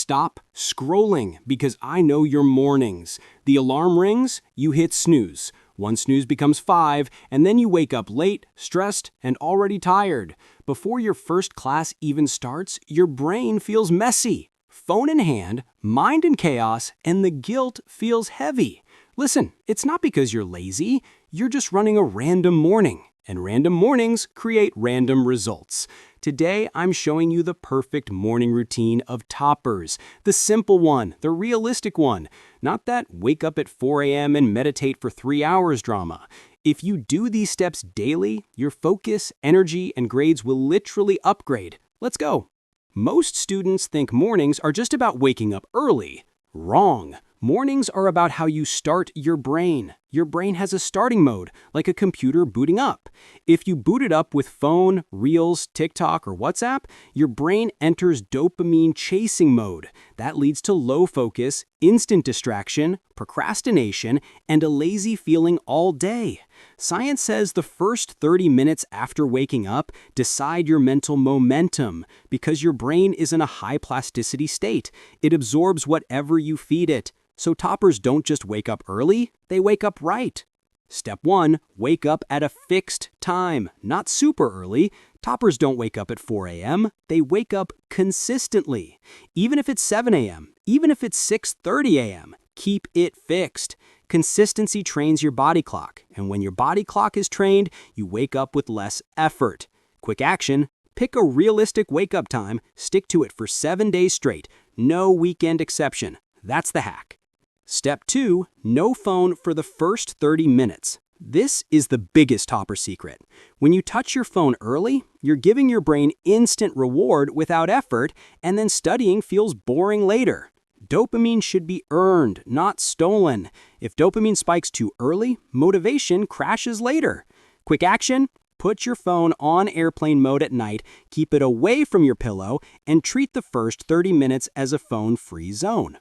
Stop scrolling because I know your mornings. The alarm rings, you hit snooze. One snooze becomes 5, and then you wake up late, stressed, and already tired. Before your first class even starts, your brain feels messy. Phone in hand, mind in chaos, and the guilt feels heavy. Listen, it's not because you're lazy. You're just running a random morning. And random mornings create random results. Today, I'm showing you the perfect morning routine of toppers. The simple one, the realistic one. Not that wake up at 4 a.m. and meditate for 3 hours drama. If you do these steps daily, your focus, energy, and grades will literally upgrade. Let's go. Most students think mornings are just about waking up early. Wrong. Mornings are about how you start your brain. Your brain has a starting mode, like a computer booting up. If you boot it up with phone, Reels, TikTok, or WhatsApp, your brain enters dopamine chasing mode. That leads to low focus, instant distraction, procrastination, and a lazy feeling all day. Science says the first 30 minutes after waking up decide your mental momentum because your brain is in a high plasticity state. It absorbs whatever you feed it. So toppers don't just wake up early, they wake up right. Step 1, wake up at a fixed time, not super early. Toppers don't wake up at 4 a.m., they wake up consistently. Even if it's 7 a.m., even if it's 6:30 a.m., keep it fixed. Consistency trains your body clock, and when your body clock is trained, you wake up with less effort. Quick action, pick a realistic wake-up time, stick to it for 7 days straight, no weekend exception. That's the hack. Step 2, no phone for the first 30 minutes. This is the biggest topper secret. When you touch your phone early, you're giving your brain instant reward without effort, and then studying feels boring later. Dopamine should be earned, not stolen. If dopamine spikes too early, motivation crashes later. Quick action, put your phone on airplane mode at night, keep it away from your pillow, and treat the first 30 minutes as a phone-free zone.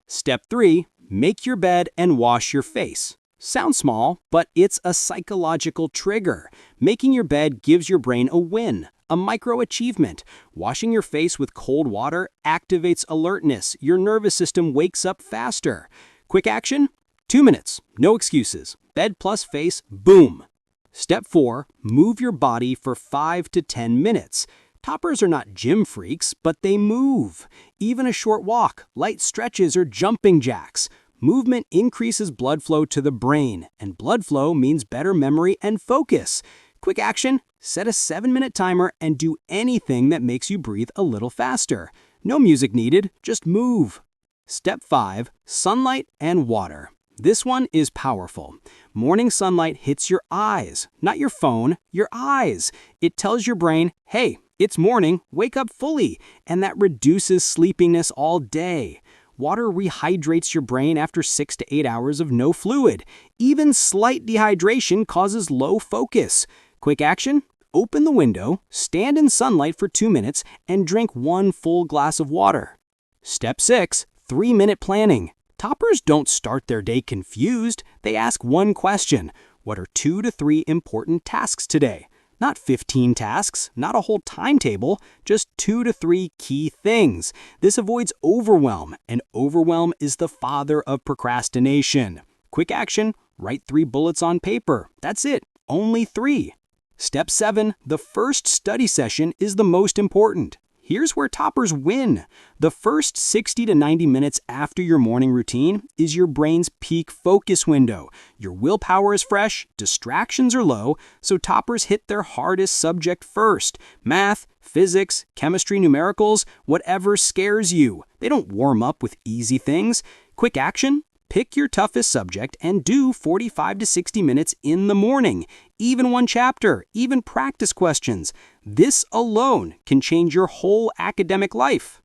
Step 3, make your bed and wash your face. Sounds small, but it's a psychological trigger. Making your bed gives your brain a win, a micro-achievement. Washing your face with cold water activates alertness. Your nervous system wakes up faster. Quick action? 2 minutes. No excuses. Bed plus face, boom. Step 4, move your body for 5 to 10 minutes. Toppers are not gym freaks, but they move. Even a short walk, light stretches, or jumping jacks. Movement increases blood flow to the brain, and blood flow means better memory and focus. Quick action, set a 7-minute timer and do anything that makes you breathe a little faster. No music needed, just move. Step 5, sunlight and water. This one is powerful. Morning sunlight hits your eyes, not your phone, your eyes. It tells your brain, hey, it's morning, wake up fully, and that reduces sleepiness all day. Water rehydrates your brain after 6 to 8 hours of no fluid. Even slight dehydration causes low focus. Quick action? Open the window, stand in sunlight for 2 minutes, and drink 1 full glass of water. Step 6, 3-minute planning. Toppers don't start their day confused. They ask one question. What are 2 to 3 important tasks today? Not 15 tasks, not a whole timetable, just 2 to 3 key things. This avoids overwhelm, and overwhelm is the father of procrastination. Quick action, write 3 bullets on paper. That's it, only 3. Step 7, the first study session is the most important. Here's where toppers win. The first 60 to 90 minutes after your morning routine is your brain's peak focus window. Your willpower is fresh, distractions are low, so toppers hit their hardest subject first. Math, physics, chemistry, numericals, whatever scares you. They don't warm up with easy things. Quick action? Pick your toughest subject and do 45 to 60 minutes in the morning. Even 1 chapter, even practice questions. This alone can change your whole academic life.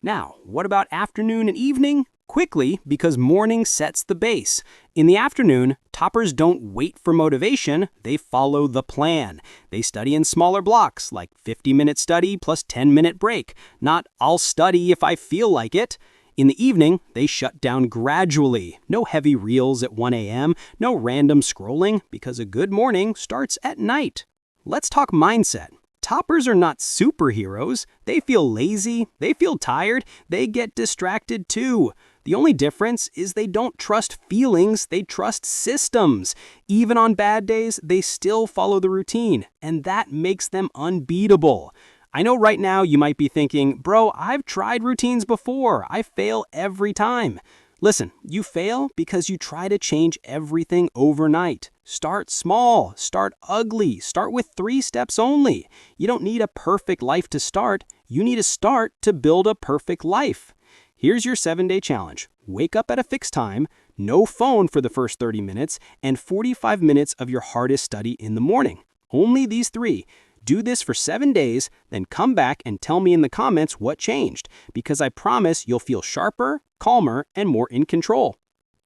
Now, what about afternoon and evening? Quickly, because morning sets the base. In the afternoon, toppers don't wait for motivation, they follow the plan. They study in smaller blocks, like 50-minute study plus 10-minute break. Not, I'll study if I feel like it. In the evening, they shut down gradually. No heavy reels at 1 a.m., no random scrolling, because a good morning starts at night. Let's talk mindset. Toppers are not superheroes. They feel lazy, they feel tired, they get distracted too. The only difference is they don't trust feelings, they trust systems. Even on bad days, they still follow the routine, and that makes them unbeatable. I know right now you might be thinking, bro, I've tried routines before. I fail every time. Listen, you fail because you try to change everything overnight. Start small, start ugly, start with 3 steps only. You don't need a perfect life to start. You need a start to build a perfect life. Here's your 7-day challenge. Wake up at a fixed time, no phone for the first 30 minutes, and 45 minutes of your hardest study in the morning. Only these 3. Do this for 7 days, then come back and tell me in the comments what changed, because I promise you'll feel sharper, calmer, and more in control.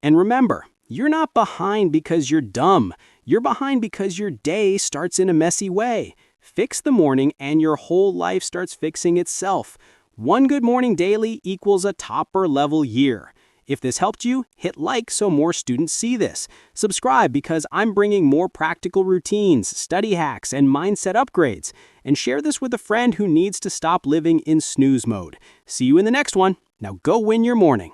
And remember, you're not behind because you're dumb. You're behind because your day starts in a messy way. Fix the morning and your whole life starts fixing itself. One good morning daily equals a topper level year. If this helped you, hit like so more students see this. Subscribe because I'm bringing more practical routines, study hacks, and mindset upgrades. And share this with a friend who needs to stop living in snooze mode. See you in the next one. Now go win your morning.